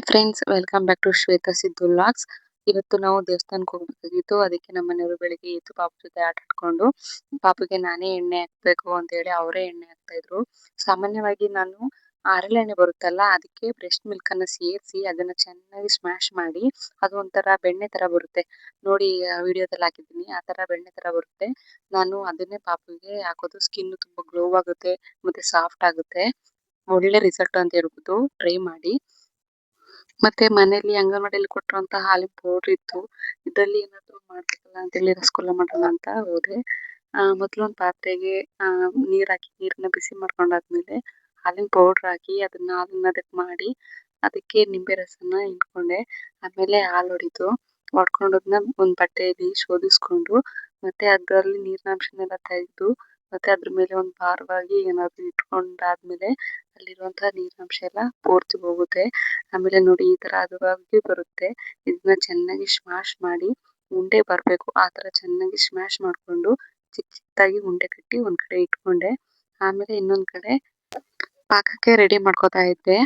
Hi friends, welcome back to Shweta Siddu vlogs. ಇವತ್ತು ನಾವು ದೇವಸ್ಥಾನಕ್ಕೆ ಹೋಗ್ಬೇಕಾಗಿತ್ತು. ಅದಕ್ಕೆ ನಮ್ಮ ಮನೆಯವರು ಬೆಳಿಗ್ಗೆ ಎದ್ದು ಪಾಪು ಜೊತೆ ಆಟ ಆಡ್ಕೊಂಡು ಪಾಪುಗೆ ನಾನೇ ಎಣ್ಣೆ ಹಾಕ್ಬೇಕು ಅಂತ ಹೇಳಿ ಅವರೇ ಎಣ್ಣೆ ಹಾಕ್ತಾ ಇದ್ರು. ಸಾಮಾನ್ಯವಾಗಿ ನಾನು ಹರಳೆಣ್ಣೆ ಬರುತ್ತಲ್ಲ, ಅದಕ್ಕೆ ಬ್ರೆಸ್ಟ್ ಮಿಲ್ಕ್ ಅನ್ನ ಸೇರಿಸಿ ಅದನ್ನ ಚೆನ್ನಾಗಿ ಸ್ಮ್ಯಾಶ್ ಮಾಡಿ ಅದು ಒಂಥರ ಬೆಣ್ಣೆ ತರ ಬರುತ್ತೆ ನೋಡಿ. ವಿಡಿಯೋದಲ್ಲಿ ಹಾಕಿದ್ದೀನಿ, ಆ ತರ ಬೆಣ್ಣೆ ತರ ಬರುತ್ತೆ. ನಾನು ಅದನ್ನೇ ಪಾಪುಗೆ ಹಾಕೋದು. ಸ್ಕಿನ್ ತುಂಬಾ ಗ್ಲೋ ಆಗುತ್ತೆ ಮತ್ತೆ ಸಾಫ್ಟ್ ಆಗುತ್ತೆ. ಒಳ್ಳೆ ರಿಸಲ್ಟ್ ಅಂತ ಹೇಳ್ಬೋದು, ಟ್ರೈ ಮಾಡಿ. ಮತ್ತೆ ಮನೇಲಿ ಅಂಗನವಾಡಿಯಲ್ಲಿ ಕೊಟ್ಟಿರುವಂತಹ ಹಾಲಿನ ಪೌಡರ್ ಇತ್ತು. ಇದರಲ್ಲಿ ಏನಾದ್ರು ಮಾಡ್ಬೇಕಲ್ಲ ಅಂತೇಳಿ ರಸಗುಲ್ಲ ಮಾಡೋಣ ಅಂತ ಹೋದೆ. ಮೊದಲು ಒಂದು ಪಾತ್ರೆಗೆ ನೀರ್ ಹಾಕಿ ನೀರನ್ನ ಬಿಸಿ ಮಾಡ್ಕೊಂಡಾದ್ಮೇಲೆ ಹಾಲಿನ ಪೌಡರ್ ಹಾಕಿ ಅದನ್ನ ಅದಕ್ಕೆ ಮಾಡಿ ಅದಕ್ಕೆ ನಿಂಬೆ ರಸನ ಹಿಂಡ್ಕೊಂಡೆ. ಆಮೇಲೆ ಹಾಲು ಹೊಡ್ಕೊಂಡೋದ್ನ ಒಂದು ಬಟ್ಟೆಯಲ್ಲಿ ಶೋಧಿಸ್ಕೊಂಡು ಮತ್ತೆ ಅದರಲ್ಲಿ ನೀರಿನಾಂಶನೆಲ್ಲ ತೆಗೆದು ಮತ್ತೆ ಅದ್ರ ಮೇಲೆ ಒಂದು ಭಾರವಾಗಿ ಏನಾದ್ರು ಇಟ್ಕೊಂಡಾದ್ಮೇಲೆ ಅಲ್ಲಿರುವಂತಹ ನೀರಿನಾಂಶ ಎಲ್ಲ ಪೂರ್ತಿ ಹೋಗುತ್ತೆ. ಆಮೇಲೆ ನೋಡಿ ಈ ತರ ಹದವಾಗಿ ಬರುತ್ತೆ. ಇದನ್ನ ಚೆನ್ನಾಗಿ ಸ್ಮ್ಯಾಶ್ ಮಾಡಿ ಉಂಡೆ ಬರ್ಬೇಕು, ಆ ತರ ಚೆನ್ನಾಗಿ ಸ್ಮ್ಯಾಶ್ ಮಾಡ್ಕೊಂಡು ಚಿಕ್ಕ ಚಿಕ್ಕದಾಗಿ ಉಂಡೆ ಕಟ್ಟಿ ಒಂದ್ ಕಡೆ ಇಟ್ಕೊಂಡೆ. ಆಮೇಲೆ ಇನ್ನೊಂದ್ ಕಡೆ ಪಾಕಕ್ಕೆ ರೆಡಿ ಮಾಡ್ಕೊತಾ ಇದ್ದೆ.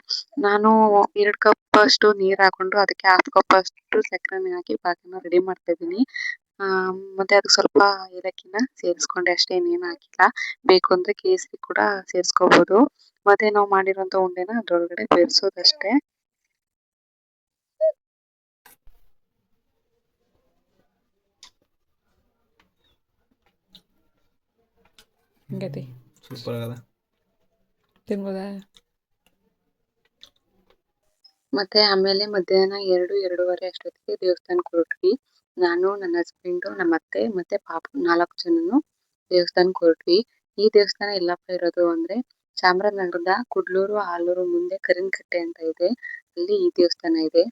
ನಾನು 2 ಕಪ್ ಅಷ್ಟು ನೀರ್ ಹಾಕೊಂಡು ಅದಕ್ಕೆ 1/2 ಕಪ್ ಅಷ್ಟು ಸಕ್ಕರೆನ ಹಾಕಿ ಪಾಕನ ರೆಡಿ ಮಾಡ್ತಾ ಇದ್ದೀನಿ. ಮತ್ತೆ ಅದಕ್ಕೆ ಸ್ವಲ್ಪ ಏಲಕ್ಕಿನ ಸೇರಿಸ್ಕೊಂಡೆ ಅಷ್ಟೇ, ಇನ್ನೇನು ಹಾಕಿಲ್ಲ. ಬೇಕು ಅಂದ್ರೆ ಕೇಸರಿ ಕೂಡ ಸೇರಿಸ್ಕೋಬಹುದು. ಮತ್ತೆ ನಾವು ಮಾಡಿರುವಂತ ಉಂಡೆನ ಅದ್ರೊಳಗಡೆ ಬೆರೆಸೋದಷ್ಟೇ. ಹಿಂಗೈತಿ, ಸೂಪರ್ ಆಗದ. ತಿನ್ಬೋದಾ? ಮತ್ತೆ ಆಮೇಲೆ ಮಧ್ಯಾಹ್ನ 2-2:30 ಅಷ್ಟೊತ್ತಿಗೆ ದೇವಸ್ಥಾನಕ್ಕೆ ಹೊರಟ್ವಿ. ನಾನು, ನನ್ನ ಹಸ್ಬೆಂಡ್, ನಮ್ಮ ಅತ್ತೆ ಮತ್ತೆ ಪಾಪು 4 ಜನನು ದೇವಸ್ಥಾನಕ್ಕೆ ಹೊರಟ್ವಿ. ಈ ದೇವಸ್ಥಾನ ಎಲ್ಲಪ್ಪ ಇರೋದು ಅಂದ್ರೆ ಚಾಮರಾಜನಗರದ ಕುಡ್ಲೂರು ಆಲೂರು ಮುಂದೆ ಕರಿನಕಟ್ಟೆ ಅಂತ ಇದೆ, ಅಲ್ಲಿ ಈ ದೇವಸ್ಥಾನ ಇದೆ.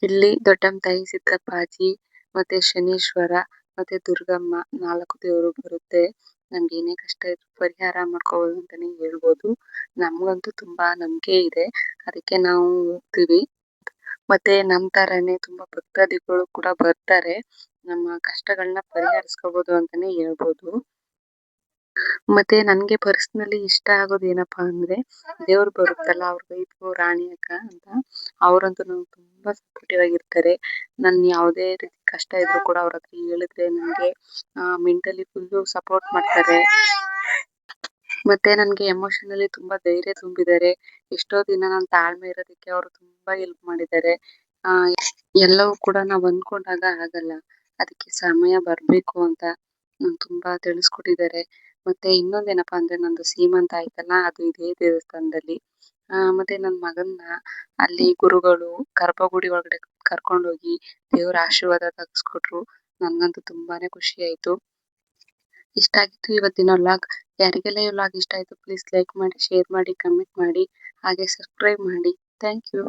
ಇಲ್ಲಿ ದೊಡ್ಡಮ್ಮ ತಾಯಿ, ಸಿದ್ದಪ್ಪಾಜಿ ಮತ್ತೆ ಶನೀಶ್ವರ ಮತ್ತೆ ದುರ್ಗಮ್ಮ 4 ದೇವರು ಬರುತ್ತೆ. ನಮ್ಗೆ ಏನೇ ಕಷ್ಟ ಇದ್ರು ಪರಿಹಾರ ಮಾಡ್ಕೋಬಹುದು ಅಂತಾನೆ ಹೇಳ್ಬೋದು. ನಮ್ಗಂತೂ ತುಂಬಾ ನಂಬಿಕೆ ಇದೆ, ಅದಕ್ಕೆ ನಾವು ಹೋಗ್ತೀವಿ. ಮತ್ತೆ ನಮ್ ತರಾನೇ ತುಂಬಾ ಭಕ್ತಾದಿಗಳು ಕೂಡ ಬರ್ತಾರೆ. ನಮ್ಮ ಕಷ್ಟಗಳನ್ನ ಪರಿಹರಿಸ್ಕೋಬಹುದು ಅಂತಾನೆ ಹೇಳ್ಬೋದು. ಮತ್ತೆ ನನ್ಗೆ ಪರ್ಸನಲಿ ಇಷ್ಟ ಆಗೋದು ಏನಪ್ಪಾ ಅಂದ್ರೆ ದೇವ್ರು ಬರುತ್ತಲ್ಲ, ಅವ್ರ ವೈಫು ರಾಣಿ ಅಕ್ಕ ಅಂತ, ಅವ್ರಂತೂ ನಂಗೆ ತುಂಬಾ ಸಪೋರ್ಟಿವ್ ಆಗಿರ್ತಾರೆ. ನನ್ ಯಾವುದೇ ರೀತಿ ಕಷ್ಟ ಇದ್ರು ಕೂಡ ಅವ್ರ ಹತ್ರ ಹೇಳಿದ್ರೆ ನನ್ಗೆ ಮೆಂಟಲಿ ಫುಲ್ಲು ಸಪೋರ್ಟ್ ಮಾಡ್ತಾರೆ. ಮತ್ತೆ ನನ್ಗೆ ಎಮೋಷನಲಿ ತುಂಬಾ ಧೈರ್ಯ ತುಂಬಿದ್ದಾರೆ. ಎಷ್ಟೋ ದಿನ ನಾನು ತಾಳ್ಮೆ ಇರೋದಕ್ಕೆ ಅವರು ತುಂಬಾ ಹೆಲ್ಪ್ ಮಾಡಿದ್ದಾರೆ. ಎಲ್ಲವೂ ಕೂಡ ನಾವ್ ಅಂದ್ಕೊಂಡಾಗ ಆಗಲ್ಲ, ಅದಕ್ಕೆ ಸಮಯ ಬರ್ಬೇಕು ಅಂತ ತುಂಬಾ ತಿಳಿಸ್ಕೊಟ್ಟಿದ್ದಾರೆ. ಮತ್ತೆ ಇನ್ನೊಂದೇನಪ್ಪಾ ಅಂದ್ರೆ ನಂದು ಸೀಮಂತ ಆಯ್ತಲ್ಲ, ಅದು ಇದೇ ದೇವಸ್ಥಾನದಲ್ಲಿ. ಮತ್ತೆ ನನ್ ಮಗನ್ನ ಅಲ್ಲಿ ಗುರುಗಳು ಗರ್ಭಗುಡಿ ಒಳಗಡೆ ಕರ್ಕೊಂಡೋಗಿ ದೇವ್ರ ಆಶೀರ್ವಾದ ತಗಸ್ಕೊಟ್ರು. ನನ್ಗಂತೂ ತುಂಬಾನೇ ಖುಷಿ ಆಯ್ತು. ಇಷ್ಟ ಆಗಿತ್ತು ಇವತ್ತಿನ ವ್ಲಾಗ್. ಯಾರಿಗೆಲ್ಲ ಈ ವ್ಲಾಗ್ ಇಷ್ಟ ಆಯ್ತು ಪ್ಲೀಸ್ ಲೈಕ್ ಮಾಡಿ, ಶೇರ್ ಮಾಡಿ, ಕಮೆಂಟ್ ಮಾಡಿ, ಹಾಗೆ ಸಬ್ಸ್ಕ್ರೈಬ್ ಮಾಡಿ. Thank you.